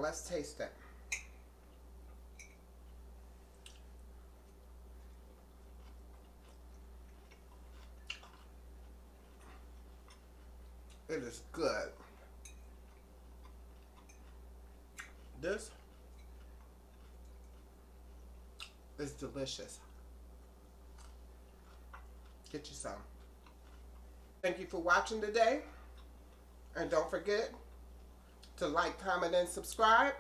Let's taste it. It is good. This is delicious. Get you some. Thank you for watching today. And don't forget to like, comment, and subscribe.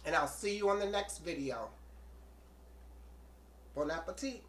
And I'll see you on the next video. Bon appetit.